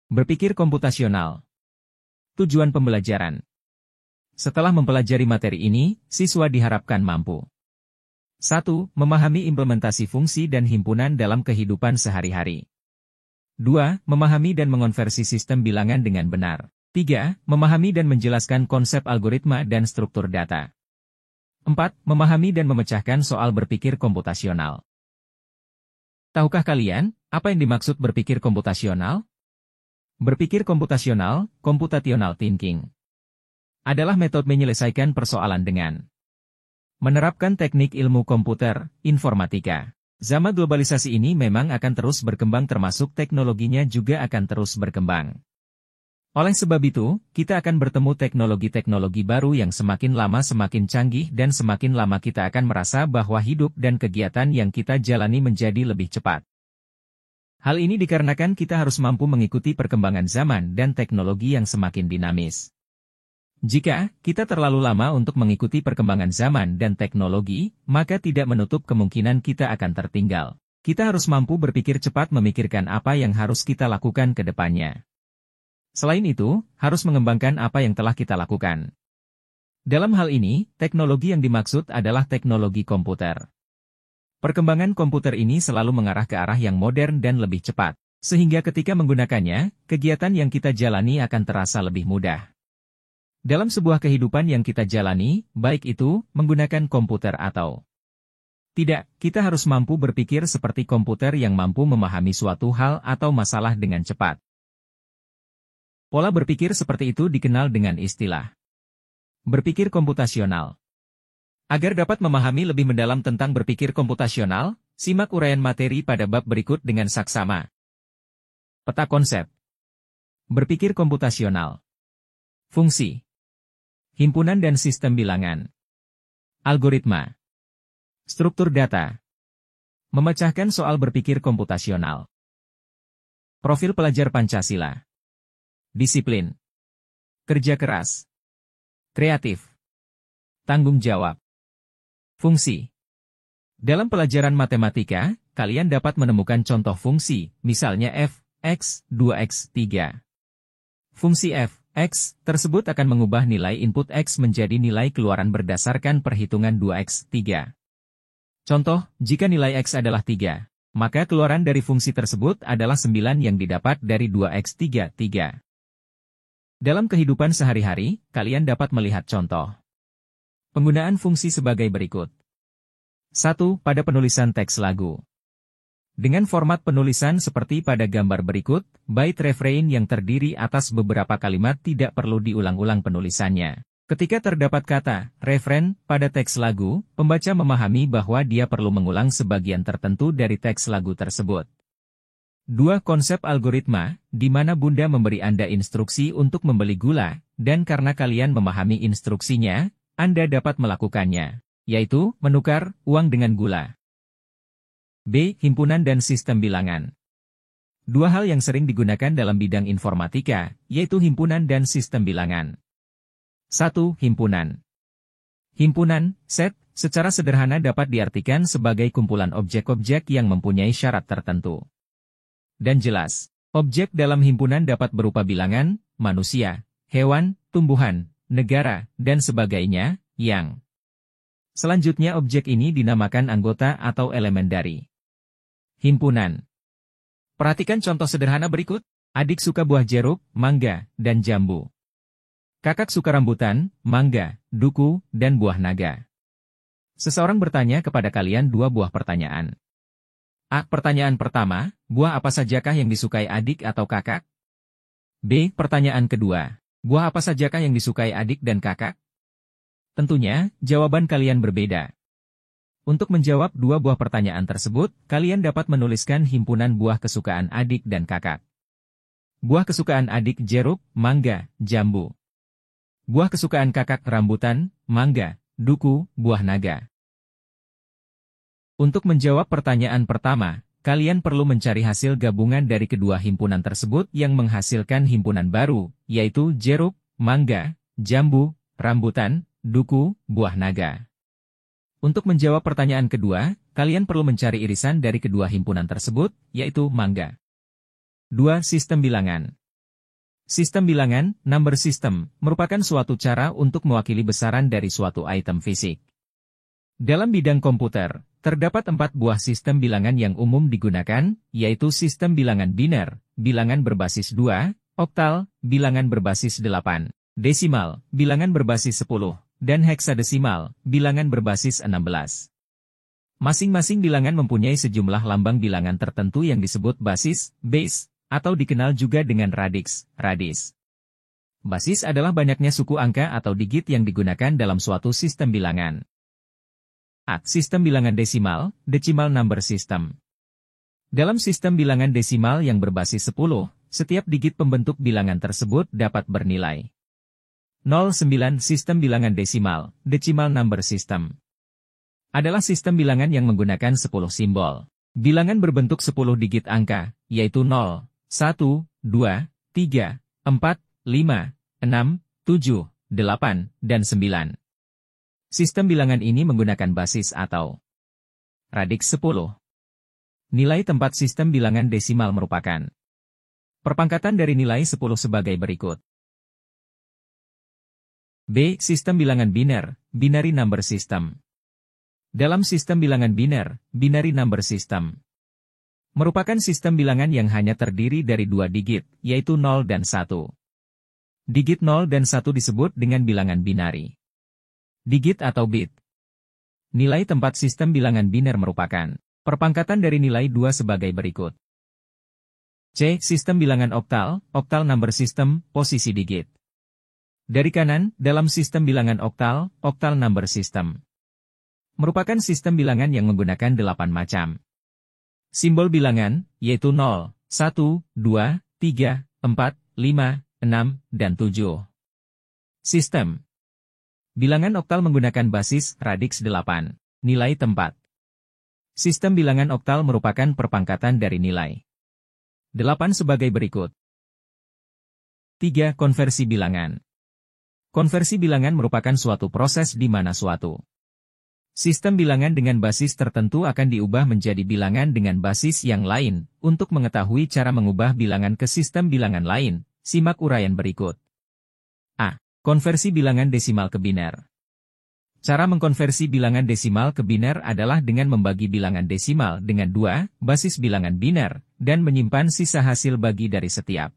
Berpikir komputasional. Tujuan pembelajaran. Setelah mempelajari materi ini, siswa diharapkan mampu 1. Memahami implementasi fungsi dan himpunan dalam kehidupan sehari-hari. 2. Memahami dan mengonversi sistem bilangan dengan benar. 3. Memahami dan menjelaskan konsep algoritma dan struktur data. 4. Memahami dan memecahkan soal berpikir komputasional. Tahukah kalian, apa yang dimaksud berpikir komputasional? Berpikir komputasional, computational thinking, adalah metode menyelesaikan persoalan dengan menerapkan teknik ilmu komputer, informatika. Zaman globalisasi ini memang akan terus berkembang termasuk teknologinya juga akan terus berkembang. Oleh sebab itu, kita akan bertemu teknologi-teknologi baru yang semakin lama semakin canggih dan semakin lama kita akan merasa bahwa hidup dan kegiatan yang kita jalani menjadi lebih cepat. Hal ini dikarenakan kita harus mampu mengikuti perkembangan zaman dan teknologi yang semakin dinamis. Jika kita terlalu lama untuk mengikuti perkembangan zaman dan teknologi, maka tidak menutup kemungkinan kita akan tertinggal. Kita harus mampu berpikir cepat memikirkan apa yang harus kita lakukan ke depannya. Selain itu, harus mengembangkan apa yang telah kita lakukan. Dalam hal ini, teknologi yang dimaksud adalah teknologi komputer. Perkembangan komputer ini selalu mengarah ke arah yang modern dan lebih cepat, sehingga ketika menggunakannya, kegiatan yang kita jalani akan terasa lebih mudah. Dalam sebuah kehidupan yang kita jalani, baik itu menggunakan komputer atau tidak, kita harus mampu berpikir seperti komputer yang mampu memahami suatu hal atau masalah dengan cepat. Pola berpikir seperti itu dikenal dengan istilah berpikir komputasional. Agar dapat memahami lebih mendalam tentang berpikir komputasional, simak uraian materi pada bab berikut dengan saksama. Peta konsep. Berpikir komputasional. Fungsi. Himpunan dan sistem bilangan. Algoritma. Struktur data. Memecahkan soal berpikir komputasional. Profil pelajar Pancasila. Disiplin. Kerja keras. Kreatif. Tanggung jawab. Fungsi. Dalam pelajaran matematika, kalian dapat menemukan contoh fungsi, misalnya f, x, 2x, 3. Fungsi f, x, tersebut akan mengubah nilai input x menjadi nilai keluaran berdasarkan perhitungan 2x, 3. Contoh, jika nilai x adalah 3, maka keluaran dari fungsi tersebut adalah 9 yang didapat dari 2x, 3, 3. Dalam kehidupan sehari-hari, kalian dapat melihat contoh penggunaan fungsi sebagai berikut. 1. Pada penulisan teks lagu. Dengan format penulisan seperti pada gambar berikut, bait refrain yang terdiri atas beberapa kalimat tidak perlu diulang-ulang penulisannya. Ketika terdapat kata refrain pada teks lagu, pembaca memahami bahwa dia perlu mengulang sebagian tertentu dari teks lagu tersebut. 2. Konsep algoritma, di mana Bunda memberi Anda instruksi untuk membeli gula, dan karena kalian memahami instruksinya, Anda dapat melakukannya, yaitu menukar uang dengan gula. B. Himpunan dan sistem bilangan. Dua hal yang sering digunakan dalam bidang informatika, yaitu himpunan dan sistem bilangan. 1. Himpunan. Himpunan, set, secara sederhana dapat diartikan sebagai kumpulan objek-objek yang mempunyai syarat tertentu. Dan jelas, objek dalam himpunan dapat berupa bilangan, manusia, hewan, tumbuhan, negara, dan sebagainya, yang selanjutnya objek ini dinamakan anggota atau elemen dari himpunan. Perhatikan contoh sederhana berikut. Adik suka buah jeruk, mangga, dan jambu. Kakak suka rambutan, mangga, duku, dan buah naga. Seseorang bertanya kepada kalian dua buah pertanyaan. A. Pertanyaan pertama, buah apa sajakah yang disukai adik atau kakak? B. Pertanyaan kedua, buah apa sajakah yang disukai adik dan kakak? Tentunya, jawaban kalian berbeda. Untuk menjawab dua buah pertanyaan tersebut, kalian dapat menuliskan himpunan buah kesukaan adik dan kakak. Buah kesukaan adik jeruk, mangga, jambu. Buah kesukaan kakak rambutan, mangga, duku, buah naga. Untuk menjawab pertanyaan pertama, kalian perlu mencari hasil gabungan dari kedua himpunan tersebut yang menghasilkan himpunan baru, yaitu jeruk, mangga, jambu, rambutan, duku, buah naga. Untuk menjawab pertanyaan kedua, kalian perlu mencari irisan dari kedua himpunan tersebut, yaitu mangga. 2. Sistem bilangan. Sistem bilangan, number system, merupakan suatu cara untuk mewakili besaran dari suatu item fisik. Dalam bidang komputer, terdapat 4 buah sistem bilangan yang umum digunakan, yaitu sistem bilangan biner, bilangan berbasis 2, oktal, bilangan berbasis 8, desimal, bilangan berbasis 10, dan heksadesimal, bilangan berbasis 16. Masing-masing bilangan mempunyai sejumlah lambang bilangan tertentu yang disebut basis, base, atau dikenal juga dengan radix, radis. Basis adalah banyaknya suku angka atau digit yang digunakan dalam suatu sistem bilangan. A. Sistem bilangan desimal, decimal number system. Dalam sistem bilangan desimal yang berbasis 10, setiap digit pembentuk bilangan tersebut dapat bernilai 09. Sistem bilangan desimal, decimal number system, adalah sistem bilangan yang menggunakan 10 simbol. Bilangan berbentuk 10 digit angka, yaitu 0, 1, 2, 3, 4, 5, 6, 7, 8, dan 9. Sistem bilangan ini menggunakan basis atau radix 10. Nilai tempat sistem bilangan desimal merupakan perpangkatan dari nilai 10 sebagai berikut. B. Sistem bilangan biner, binary number system. Dalam sistem bilangan biner, binary number system merupakan sistem bilangan yang hanya terdiri dari 2 digit, yaitu 0 dan 1. Digit 0 dan 1 disebut dengan bilangan binari. Digit atau bit. Nilai tempat sistem bilangan biner merupakan perpangkatan dari nilai 2 sebagai berikut. C. Sistem bilangan oktal, oktal number system, posisi digit. Dari kanan, dalam sistem bilangan oktal, oktal number system merupakan sistem bilangan yang menggunakan 8 macam simbol bilangan, yaitu 0, 1, 2, 3, 4, 5, 6, dan 7. Sistem bilangan oktal menggunakan basis, radix 8, nilai tempat. Sistem bilangan oktal merupakan perpangkatan dari nilai 8 sebagai berikut. 3. Konversi bilangan. Konversi bilangan merupakan suatu proses di mana suatu sistem bilangan dengan basis tertentu akan diubah menjadi bilangan dengan basis yang lain. Untuk mengetahui cara mengubah bilangan ke sistem bilangan lain, simak uraian berikut. A. Konversi bilangan desimal ke biner. Cara mengkonversi bilangan desimal ke biner adalah dengan membagi bilangan desimal dengan 2, basis bilangan biner, dan menyimpan sisa hasil bagi dari setiap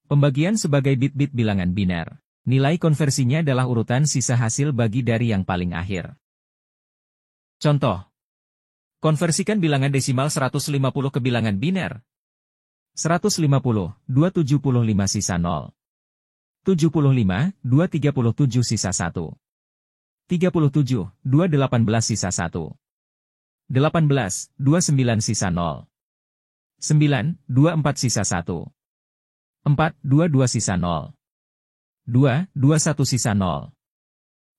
pembagian sebagai bit-bit bilangan biner. Nilai konversinya adalah urutan sisa hasil bagi dari yang paling akhir. Contoh. Konversikan bilangan desimal 150 ke bilangan biner. 150, 275 sisa 0. 75, 237 sisa 1. 37, 218 sisa 1. 18, 29 sisa 0. 9, 24 sisa 1. 4, 22 sisa 0. 2, 21 sisa 0.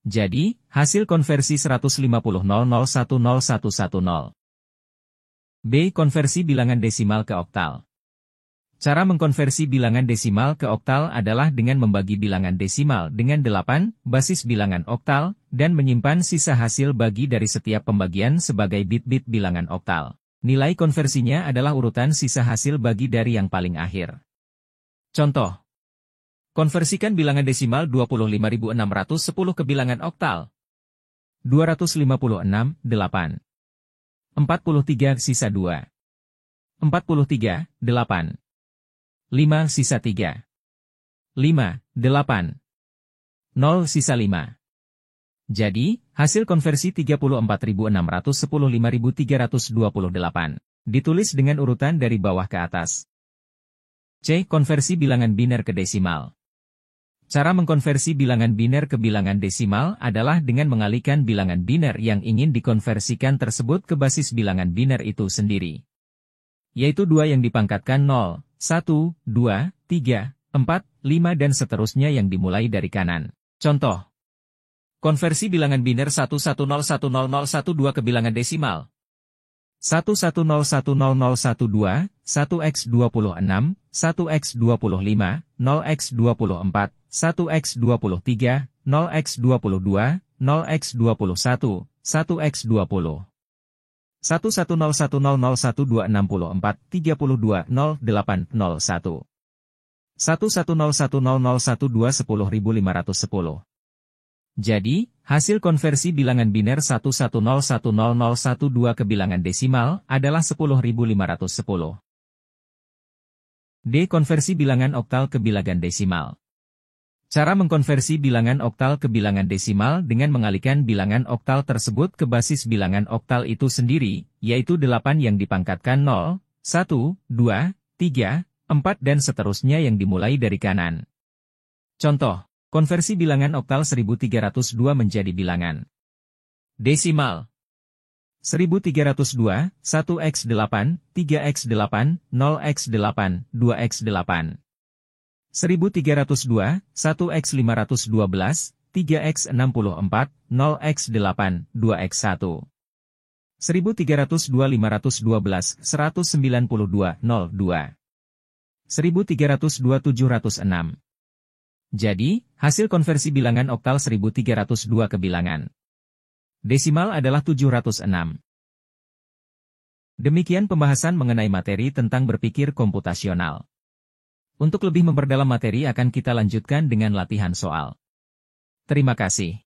Jadi, hasil konversi 150,001,0110. B. Konversi bilangan desimal ke oktal. Cara mengkonversi bilangan desimal ke oktal adalah dengan membagi bilangan desimal dengan 8, basis bilangan oktal, dan menyimpan sisa hasil bagi dari setiap pembagian sebagai bit-bit bilangan oktal. Nilai konversinya adalah urutan sisa hasil bagi dari yang paling akhir. Contoh. Konversikan bilangan desimal 25.610 ke bilangan oktal. 256, 8. 43 sisa 2. 43, 8. 5 sisa 3. 5, 8. 0 sisa 5. Jadi, hasil konversi 34.610 5.328. Ditulis dengan urutan dari bawah ke atas. C. Konversi bilangan biner ke desimal. Cara mengkonversi bilangan biner ke bilangan desimal adalah dengan mengalihkan bilangan biner yang ingin dikonversikan tersebut ke basis bilangan biner itu sendiri. Yaitu 2 yang dipangkatkan 0, 1, 2, 3, 4, 5 dan seterusnya yang dimulai dari kanan. Contoh. Konversi bilangan biner 110100012 ke bilangan desimal. 110100012, 1x26, 1x25, 0x24, 1x23, 0x22, 0x21, 1x20. 11010012432 0801. 1101001210.510. Jadi, hasil konversi bilangan biner 11010012 ke bilangan desimal adalah 10.510. D. Konversi bilangan oktal ke bilangan desimal. Cara mengkonversi bilangan oktal ke bilangan desimal dengan mengalihkan bilangan oktal tersebut ke basis bilangan oktal itu sendiri, yaitu 8 yang dipangkatkan 0, 1, 2, 3, 4 dan seterusnya yang dimulai dari kanan. Contoh, konversi bilangan oktal 1302 menjadi bilangan desimal. 1302, 1x8, 3x8, 0x8, 2x8. 1302, 1x512, 3x64, 0x8, 2x1. 1302 512, 192, 02. 1302 706. Jadi, hasil konversi bilangan oktal 1302 ke bilangan desimal adalah 706. Demikian pembahasan mengenai materi tentang berpikir komputasional. Untuk lebih memperdalam materi akan kita lanjutkan dengan latihan soal. Terima kasih.